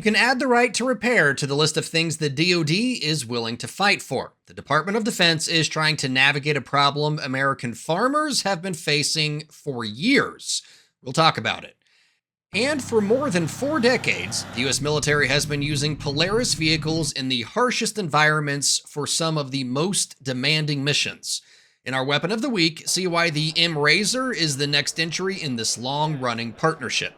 You can add the right to repair to the list of things the DoD is willing to fight for. The Department of Defense is trying to navigate a problem American farmers have been facing for years. We'll talk about it. And for more than 4 decades, the U.S. military has been using Polaris vehicles in the harshest environments for some of the most demanding missions. In our Weapon of the Week, see why the Mrazer is the next entry in this long-running partnership.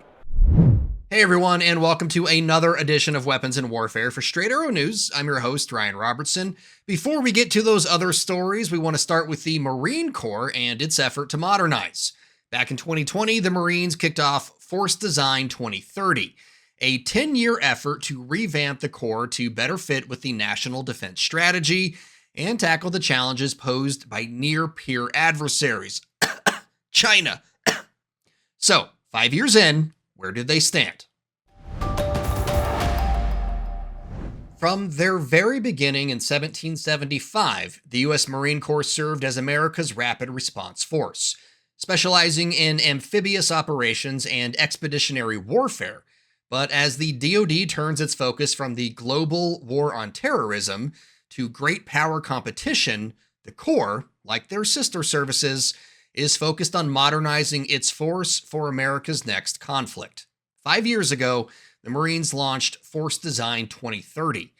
Hey everyone, and welcome to another edition of Weapons and Warfare for Straight Arrow News. I'm your host, Ryan Robertson. Before we get to those other stories, we want to start with the Marine Corps and its effort to modernize. Back in 2020, the Marines kicked off Force Design 2030, a 10-year effort to revamp the Corps to better fit with the national defense strategy and tackle the challenges posed by near-peer adversaries. China. So, 5 years in, where did they stand? From their very beginning in 1775, the U.S. Marine Corps served as America's rapid response force, specializing in amphibious operations and expeditionary warfare. But as the DoD turns its focus from the global war on terrorism to great power competition, the Corps, like their sister services, is focused on modernizing its force for America's next conflict. 5 years ago, the Marines launched Force Design 2030,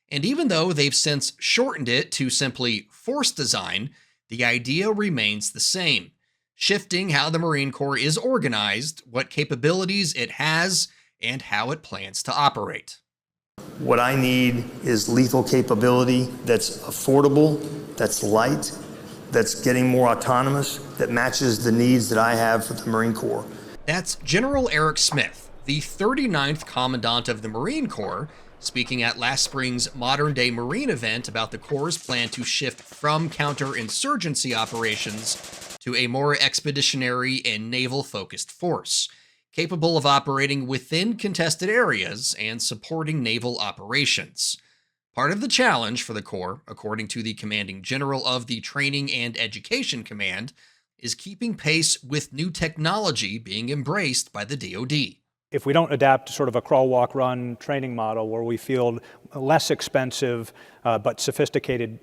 and even though they've since shortened it to simply Force Design, the idea remains the same, shifting how the Marine Corps is organized, what capabilities it has, and how it plans to operate. What I need is lethal capability that's affordable, that's light, that's getting more autonomous, that matches the needs that I have for the Marine Corps. That's General Eric Smith, the 39th Commandant of the Marine Corps, speaking at last spring's Modern Day Marine event about the Corps' plan to shift from counterinsurgency operations to a more expeditionary and naval-focused force, capable of operating within contested areas and supporting naval operations. Part of the challenge for the Corps, according to the commanding general of the Training and Education Command, is keeping pace with new technology being embraced by the DoD. If we don't adapt to sort of a crawl, walk, run training model where we field less expensive but sophisticated,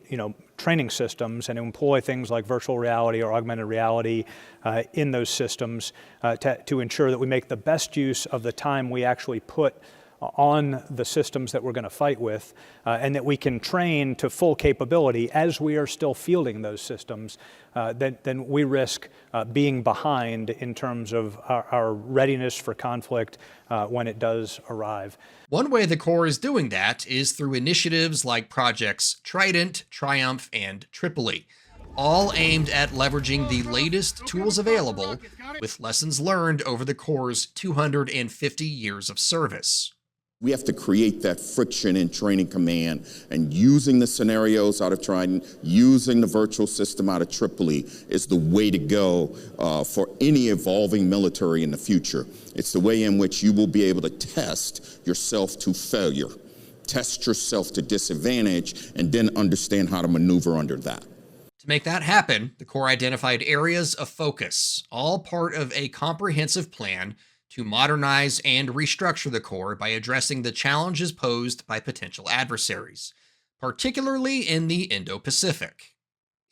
training systems and employ things like virtual reality or augmented reality in those systems to ensure that we make the best use of the time we actually put on the systems that we're going to fight with, and that we can train to full capability as we are still fielding those systems, then we risk being behind in terms of our readiness for conflict when it does arrive. One way the Corps is doing that is through initiatives like projects Trident, Triumph, and Tripoli, all aimed at leveraging the latest tools available with lessons learned over the Corps' 250 years of service. We have to create that friction in training command, and using the scenarios out of Trident, using the virtual system out of Tripoli is the way to go for any evolving military in the future. It's the way in which you will be able to test yourself to failure, test yourself to disadvantage, and then understand how to maneuver under that. To make that happen, the Corps identified areas of focus, all part of a comprehensive plan to modernize and restructure the Corps by addressing the challenges posed by potential adversaries, particularly in the Indo-Pacific.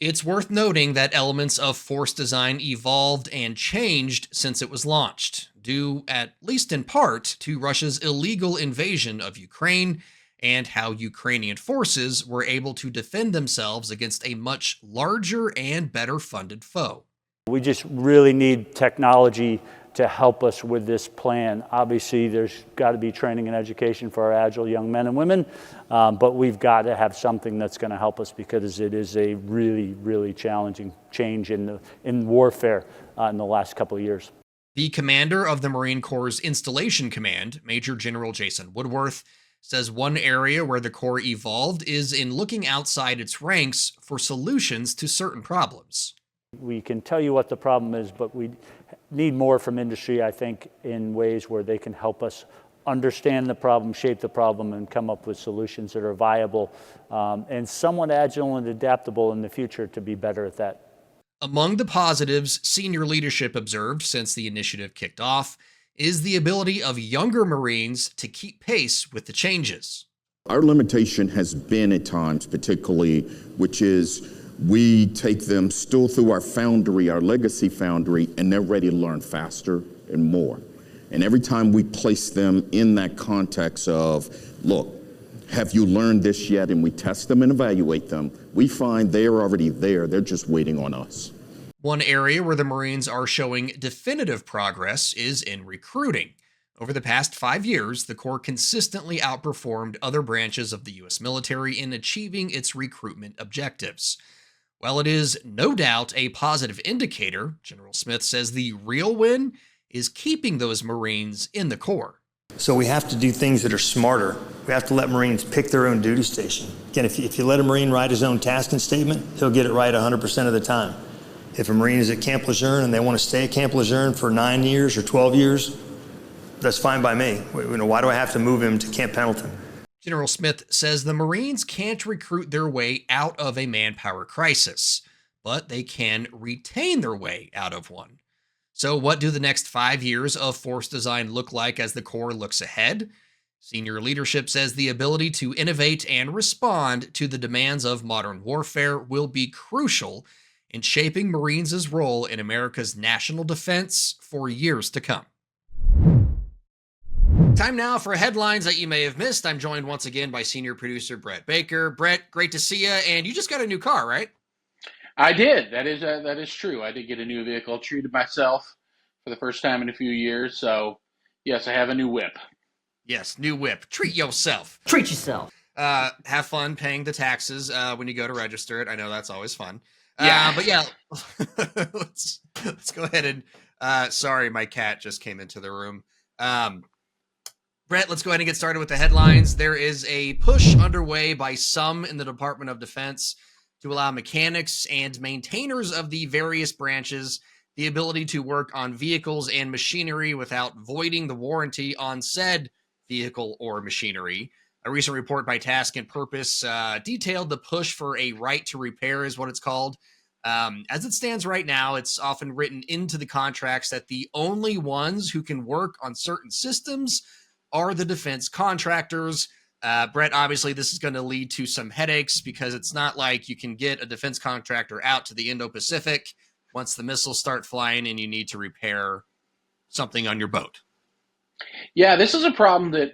It's worth noting that elements of Force Design evolved and changed since it was launched, due, at least in part, to Russia's illegal invasion of Ukraine and how Ukrainian forces were able to defend themselves against a much larger and better funded foe. We just really need technology to help us with this plan. Obviously, there's got to be training and education for our agile young men and women, but we've got to have something that's going to help us because it is a really, really challenging change in warfare in the last couple of years. The commander of the Marine Corps' Installation Command, Major General Jason Woodworth, says one area where the Corps evolved is in looking outside its ranks for solutions to certain problems. We can tell you what the problem is, but we need more from industry, I think, in ways where they can help us understand the problem, shape the problem, and come up with solutions that are viable and somewhat agile and adaptable in the future to be better at that. Among the positives senior leadership observed since the initiative kicked off is the ability of younger Marines to keep pace with the changes. Our limitation has been at times, particularly, which is we take them still through our foundry, our legacy foundry, and they're ready to learn faster and more. And every time we place them in that context of, look, have you learned this yet? And we test them and evaluate them, we find they're already there. They're just waiting on us. One area where the Marines are showing definitive progress is in recruiting. Over the past 5 years, the Corps consistently outperformed other branches of the U.S. military in achieving its recruitment objectives. While it is no doubt a positive indicator, General Smith says the real win is keeping those Marines in the Corps. So we have to do things that are smarter. We have to let Marines pick their own duty station. Again, if you let a Marine write his own tasking statement, he'll get it right 100% of the time. If a Marine is at Camp Lejeune and they want to stay at Camp Lejeune for 9 years or 12 years, that's fine by me. Why do I have to move him to Camp Pendleton? General Smith says the Marines can't recruit their way out of a manpower crisis, but they can retain their way out of one. So what do the next 5 years of force design look like as the Corps looks ahead? Senior leadership says the ability to innovate and respond to the demands of modern warfare will be crucial in shaping Marines' role in America's national defense for years to come. Time now for headlines that you may have missed. I'm joined once again by senior producer Brett Baker. Brett, great to see you. And you just got a new car, right? I did. That is true. I did get a new vehicle. Treated myself for the first time in a few years. So, yes, I have a new whip. Yes, new whip. Treat yourself. Treat yourself. Have fun paying the taxes when you go to register it. I know that's always fun. Yeah. But yeah, let's go ahead and sorry, my cat just came into the room. Brett, let's go ahead and get started with the headlines. There is a push underway by some in the Department of Defense to allow mechanics and maintainers of the various branches the ability to work on vehicles and machinery without voiding the warranty on said vehicle or machinery. A recent report by Task and Purpose detailed the push for a right to repair is what it's called. As it stands right now, it's often written into the contracts that the only ones who can work on certain systems are the defense contractors. Brett, obviously this is going to lead to some headaches because it's not like you can get a defense contractor out to the Indo-Pacific once the missiles start flying and you need to repair something on your boat. Yeah, this is a problem that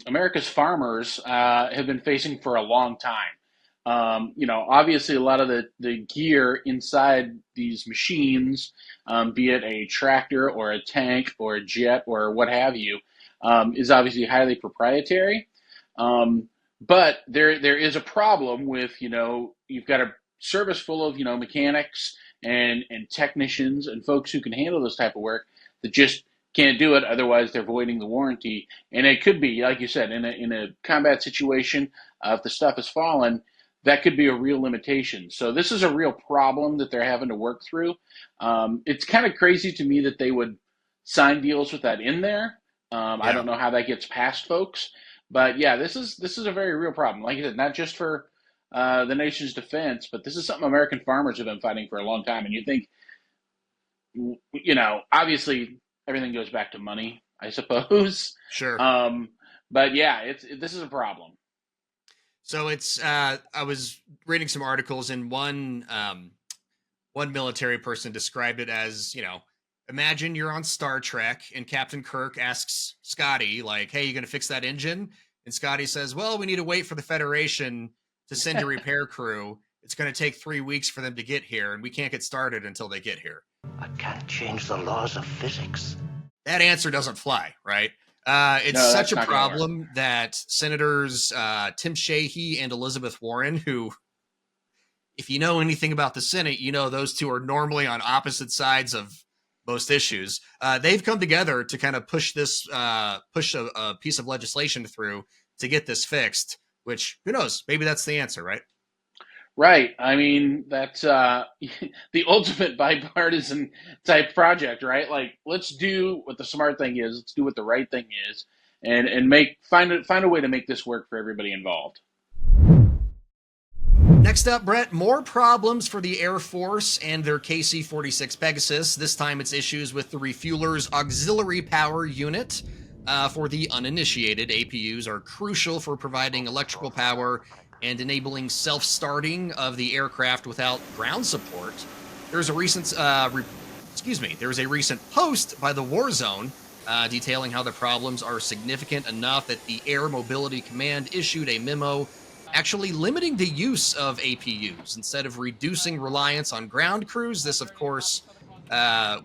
America's farmers have been facing for a long time. Obviously a lot of the gear inside these machines, be it a tractor or a tank or a jet or what have you, is obviously highly proprietary. But there is a problem with, you've got a service full of, mechanics and technicians and folks who can handle this type of work that just can't do it. Otherwise, they're voiding the warranty. And it could be, like you said, in a combat situation, if the stuff is fallen, that could be a real limitation. So this is a real problem that they're having to work through. It's kind of crazy to me that they would sign deals with that in there. I don't know how that gets past folks, but yeah, this is a very real problem. Like I said, not just for the nation's defense, but this is something American farmers have been fighting for a long time. And you think, obviously everything goes back to money, I suppose. Sure. But yeah, this is a problem. So it's I was reading some articles and one military person described it as, imagine you're on Star Trek and Captain Kirk asks Scotty, like, hey, you going to fix that engine? And Scotty says, well, we need to wait for the Federation to send a repair crew. It's going to take 3 weeks for them to get here, and we can't get started until they get here. I can't change the laws of physics. That answer doesn't fly, right? It's No, such a that's not gonna problem that Senators Tim Sheehy and Elizabeth Warren, who, if you know anything about the Senate, those two are normally on opposite sides of most issues. They've come together to kind of push a piece of legislation through to get this fixed, which, who knows, maybe that's the answer, right? Right. I mean, that's the ultimate bipartisan type project, right? Like, let's do what the smart thing is. Let's do what the right thing is, and find a way to make this work for everybody involved. Next up, Brett, more problems for the Air Force and their KC-46 Pegasus. This time it's issues with the refueler's auxiliary power unit. For the uninitiated, APUs are crucial for providing electrical power and enabling self-starting of the aircraft without ground support. There's a recent, there was a recent post by the Warzone detailing how the problems are significant enough that the Air Mobility Command issued a memo actually limiting the use of APUs instead of reducing reliance on ground crews. This, of course,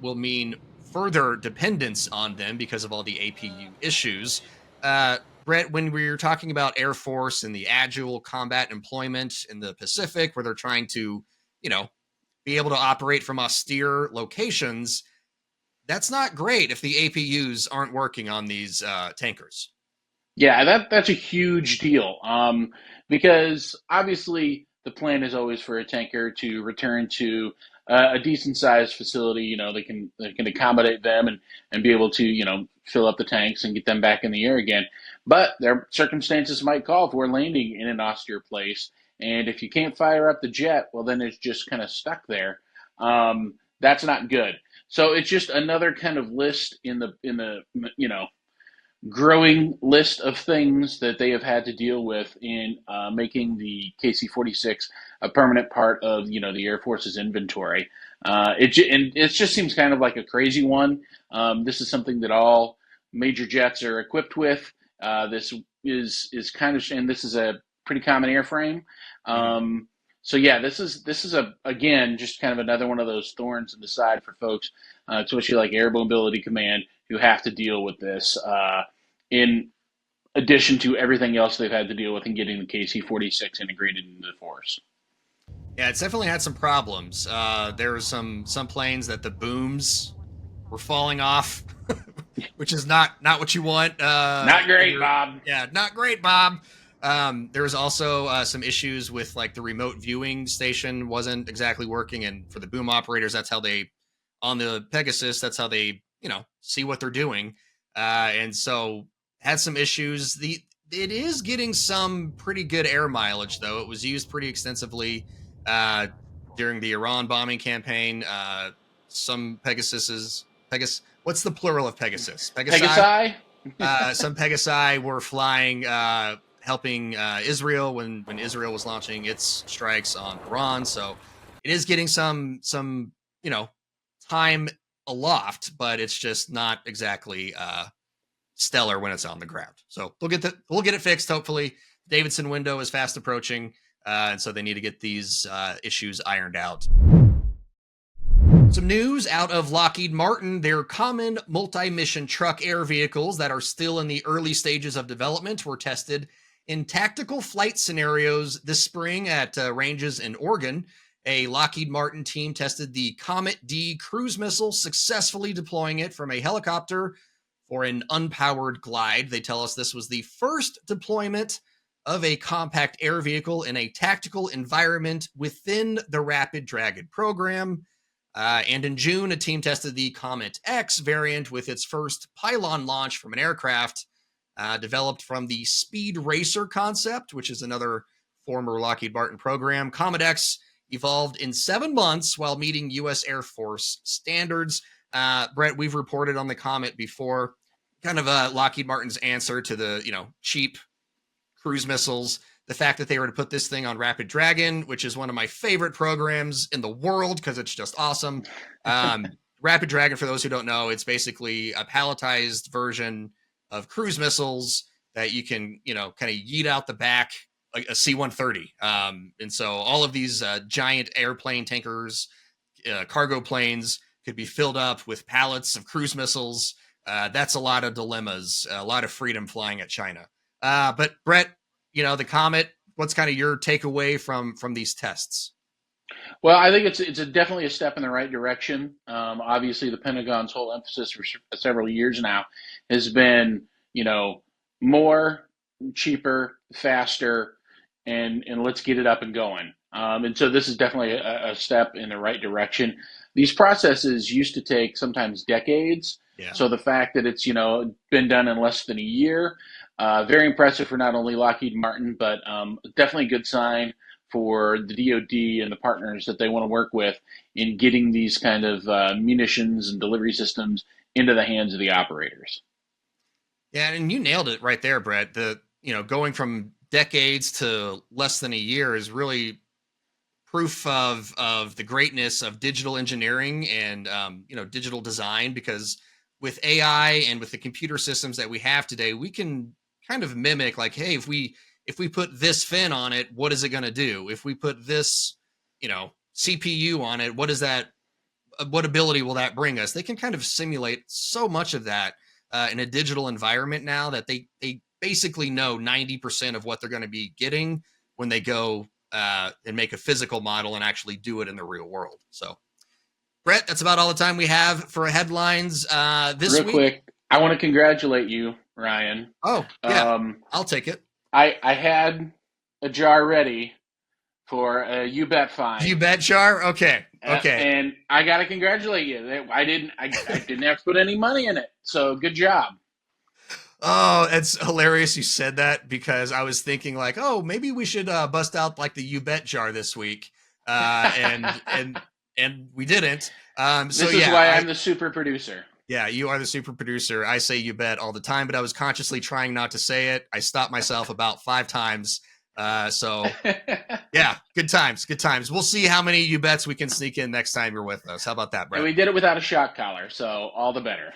will mean further dependence on them because of all the APU issues. Brett, when we were talking about Air Force and the agile combat employment in the Pacific, where they're trying to, be able to operate from austere locations, that's not great if the APUs aren't working on these tankers. Yeah, that's a huge deal. Because obviously the plan is always for a tanker to return to a decent sized facility. They can accommodate them and be able to fill up the tanks and get them back in the air again. But their circumstances might call for landing in an austere place, and if you can't fire up the jet, well, then it's just kind of stuck there. That's not good. So it's just another kind of list in the growing list of things that they have had to deal with in making the KC-46 a permanent part of the Air Force's inventory. It just seems kind of like a crazy one. This is something that all major jets are equipped with. This is kind of, and this is a pretty common airframe. So yeah, this is again just kind of another one of those thorns in the side for folks, especially like Air Mobility Command, who have to deal with this in addition to everything else they've had to deal with in getting the KC-46 integrated into the force. Yeah, it's definitely had some problems. There were some planes that the booms were falling off, which is not what you want. Not great, Bob. Yeah, not great, Bob. There was also some issues with like the remote viewing station wasn't exactly working, and for the boom operators, that's how they on the Pegasus. That's how they see what they're doing, and so had some issues. It is getting some pretty good air mileage, though. It was used pretty extensively during the Iran bombing campaign. Some Pegasus. What's the plural of Pegasus? Pegasi. Some Pegasi were flying, helping Israel when Israel was launching its strikes on Iran. So it is getting some time aloft, but it's just not exactly stellar when it's on the ground. So we'll get it fixed. Hopefully, Davidson window is fast approaching, and so they need to get these issues ironed out. Some news out of Lockheed Martin. Their common multi-mission truck air vehicles that are still in the early stages of development were tested in tactical flight scenarios this spring at ranges in Oregon. A Lockheed Martin team tested the Comet D cruise missile, successfully deploying it from a helicopter for an unpowered glide. They tell us this was the first deployment of a compact air vehicle in a tactical environment within the Rapid Dragon program. And in June, a team tested the Comet X variant with its first pylon launch from an aircraft developed from the Speed Racer concept, which is another former Lockheed Martin program. Comet X evolved in 7 months while meeting U.S. Air Force standards. Brett, we've reported on the Comet before, kind of Lockheed Martin's answer to the cheap cruise missiles. The fact that they were to put this thing on Rapid Dragon, which is one of my favorite programs in the world because it's just awesome. Rapid Dragon, for those who don't know, it's basically a palletized version of cruise missiles that you can, kind of yeet out the back like a C-130. And so all of these giant airplane tankers, cargo planes could be filled up with pallets of cruise missiles. That's a lot of dilemmas, a lot of freedom flying at China. But Brett, the Comet, what's kind of your takeaway from these tests? Well, I think it's definitely a step in the right direction. Obviously, the Pentagon's whole emphasis for several years now has been, more, cheaper, faster, and let's get it up and going. And so this is definitely a step in the right direction. These processes used to take sometimes decades. Yeah. So the fact that it's, been done in less than a year, very impressive for not only Lockheed Martin, but definitely a good sign for the DoD and the partners that they want to work with in getting these kind of munitions and delivery systems into the hands of the operators. Yeah, and you nailed it right there, Brett. Going from decades to less than a year is really proof of the greatness of digital engineering and digital design, because with AI and with the computer systems that we have today, we can kind of mimic, like, hey, if we put this fin on it, what is it going to do? If we put this, CPU on it, what ability will that bring us? They can kind of simulate so much of that in a digital environment now that they basically know 90% of what they're going to be getting when they go and make a physical model and actually do it in the real world. So, Brett, that's about all the time we have for headlines this week. Real quick, I want to congratulate you, Ryan. Oh, yeah, I'll take it. I had a jar ready for a You Bet find. You Bet jar? Okay. And I got to congratulate you. I didn't have to put any money in it. So good job. Oh, it's hilarious you said that, because I was thinking like, oh, maybe we should bust out like the You Bet jar this week. And we didn't. This is why I'm the super producer. Yeah, you are the super producer. I say you bet all the time, but I was consciously trying not to say it. I stopped myself about 5 times. So yeah, good times. We'll see how many you bets we can sneak in next time you're with us. How about that, Brett? And we did it without a shock collar, so all the better.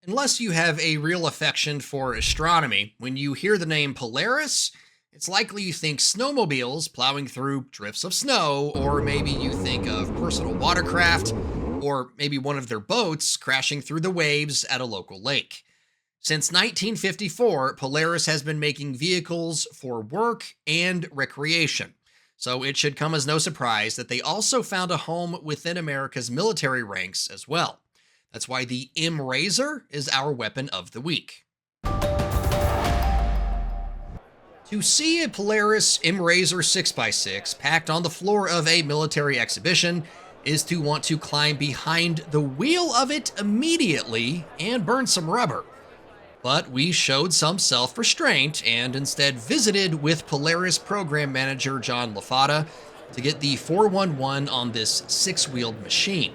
Unless you have a real affection for astronomy, when you hear the name Polaris, it's likely you think snowmobiles plowing through drifts of snow, or maybe you think of personal watercraft, or maybe one of their boats crashing through the waves at a local lake. Since 1954, Polaris has been making vehicles for work and recreation, so it should come as no surprise that they also found a home within America's military ranks as well. That's why the Mrazer is our weapon of the week. To see a Polaris Mrazer 6x6 packed on the floor of a military exhibition is to want to climb behind the wheel of it immediately and burn some rubber. But we showed some self-restraint and instead visited with Polaris program manager John LaFata to get the 411 on this 6-wheeled machine.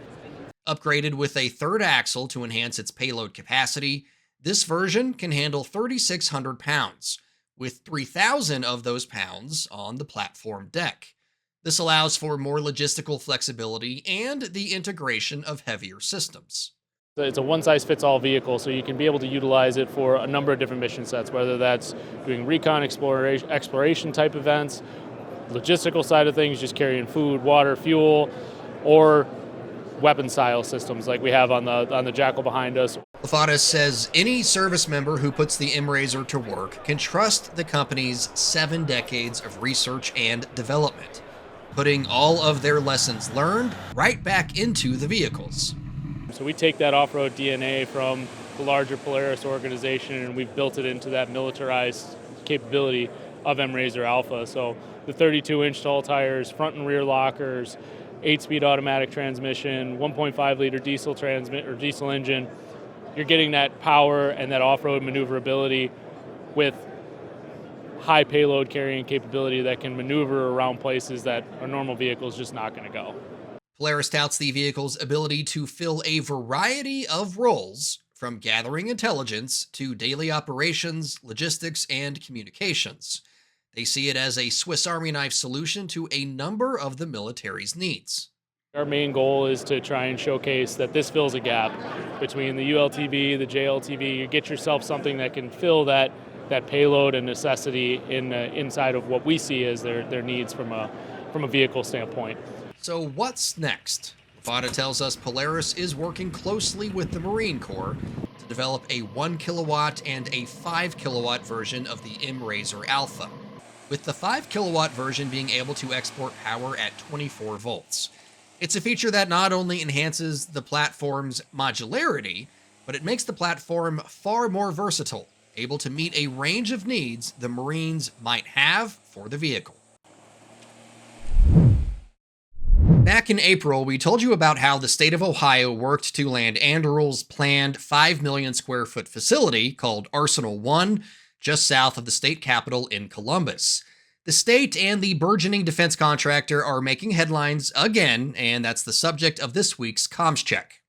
Upgraded with a third axle to enhance its payload capacity, this version can handle 3,600 pounds, with 3,000 of those pounds on the platform deck. This allows for more logistical flexibility and the integration of heavier systems. It's a one-size-fits-all vehicle, so you can be able to utilize it for a number of different mission sets, whether that's doing recon exploration type events, logistical side of things, just carrying food, water, fuel, or weapon-style systems like we have on the Jackal behind us. LaFata says any service member who puts the Mrazer to work can trust the company's 7 decades of research and development, putting all of their lessons learned right back into the vehicles. So we take that off-road DNA from the larger Polaris organization and we've built it into that militarized capability of Mrazer Alpha. So the 32-inch tall tires, front and rear lockers, 8-speed automatic transmission, 1.5-liter diesel engine. You're getting that power and that off-road maneuverability with high payload carrying capability that can maneuver around places that a normal vehicle is just not going to go. Polaris touts the vehicle's ability to fill a variety of roles, from gathering intelligence to daily operations, logistics, and communications. They see it as a Swiss Army knife solution to a number of the military's needs. Our main goal is to try and showcase that this fills a gap between the ULTV, the JLTV. You get yourself something that can fill that that payload and necessity inside of what we see as their needs from a vehicle standpoint. So what's next? Levada tells us Polaris is working closely with the Marine Corps to develop a 1 kilowatt and a 5 kilowatt version of the Mrazer Alpha, with the 5 kilowatt version being able to export power at 24 volts. It's a feature that not only enhances the platform's modularity, but it makes the platform far more versatile, able to meet a range of needs the Marines might have for the vehicle. Back in April, we told you about how the state of Ohio worked to land Anduril's planned 5 million square foot facility called Arsenal 1, just south of the state capitol in Columbus. The state and the burgeoning defense contractor are making headlines again, and that's the subject of this week's Comms Check.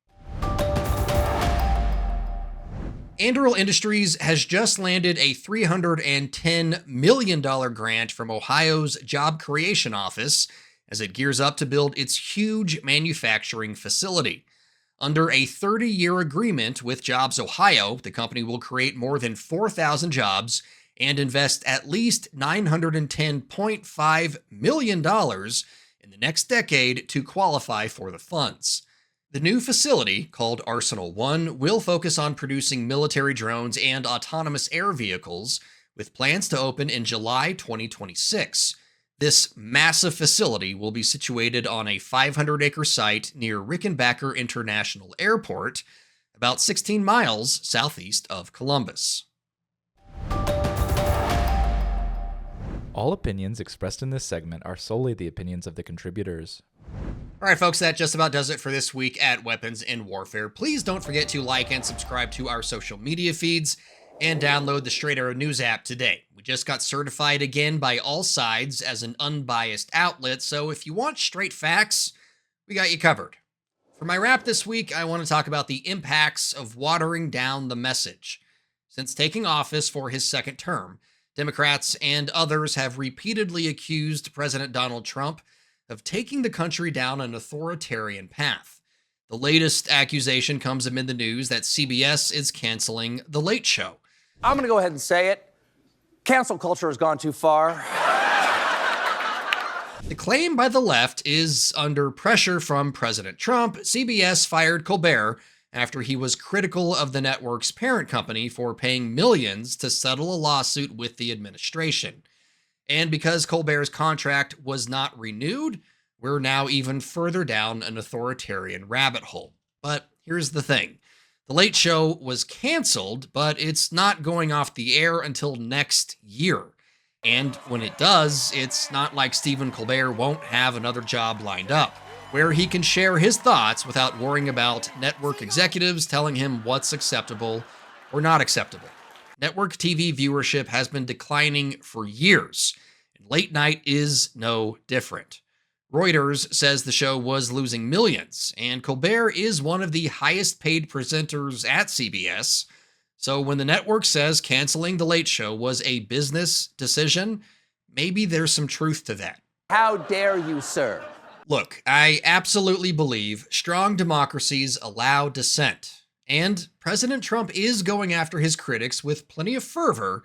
Anduril Industries has just landed a $310 million grant from Ohio's Job Creation Office as it gears up to build its huge manufacturing facility. Under a 30-year agreement with JobsOhio, the company will create more than 4,000 jobs and invest at least $910.5 million in the next decade to qualify for the funds. The new facility, called Arsenal 1, will focus on producing military drones and autonomous air vehicles, with plans to open in July 2026. This massive facility will be situated on a 500-acre site near Rickenbacker International Airport, about 16 miles southeast of Columbus. All opinions expressed in this segment are solely the opinions of the contributors. All right, folks, that just about does it for this week at Weapons in Warfare. Please don't forget to like and subscribe to our social media feeds and download the Straight Arrow News app today. We just got certified again by all sides as an unbiased outlet, so if you want straight facts, we got you covered. For my wrap this week, I want to talk about the impacts of watering down the message. Since taking office for his second term, Democrats and others have repeatedly accused President Donald Trump of taking the country down an authoritarian path. The latest accusation comes amid the news that CBS is canceling The Late Show. I'm going to go ahead and say it. Cancel culture has gone too far. The claim by the left is under pressure from President Trump. CBS fired Colbert after he was critical of the network's parent company for paying millions to settle a lawsuit with the administration. And because Colbert's contract was not renewed, we're now even further down an authoritarian rabbit hole. But here's the thing. The Late Show was canceled, but it's not going off the air until next year. And when it does, it's not like Stephen Colbert won't have another job lined up, where he can share his thoughts without worrying about network executives telling him what's acceptable or not acceptable. Network TV viewership has been declining for years, and late night is no different. Reuters says the show was losing millions, and Colbert is one of the highest paid presenters at CBS. So when the network says canceling The Late Show was a business decision, maybe there's some truth to that. How dare you, sir? Look, I absolutely believe strong democracies allow dissent, and President Trump is going after his critics with plenty of fervor,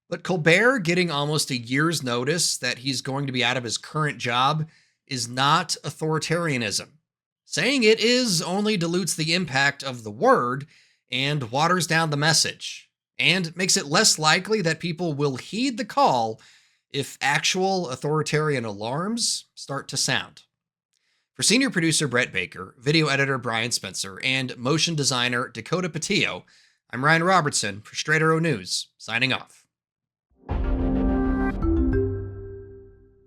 but Colbert getting almost a year's notice that he's going to be out of his current job is not authoritarianism. Saying it is only dilutes the impact of the word and waters down the message, and makes it less likely that people will heed the call if actual authoritarian alarms start to sound. For senior producer Brett Baker, video editor Brian Spencer, and motion designer Dakota Patillo, I'm Ryan Robertson for Straight Arrow News, signing off.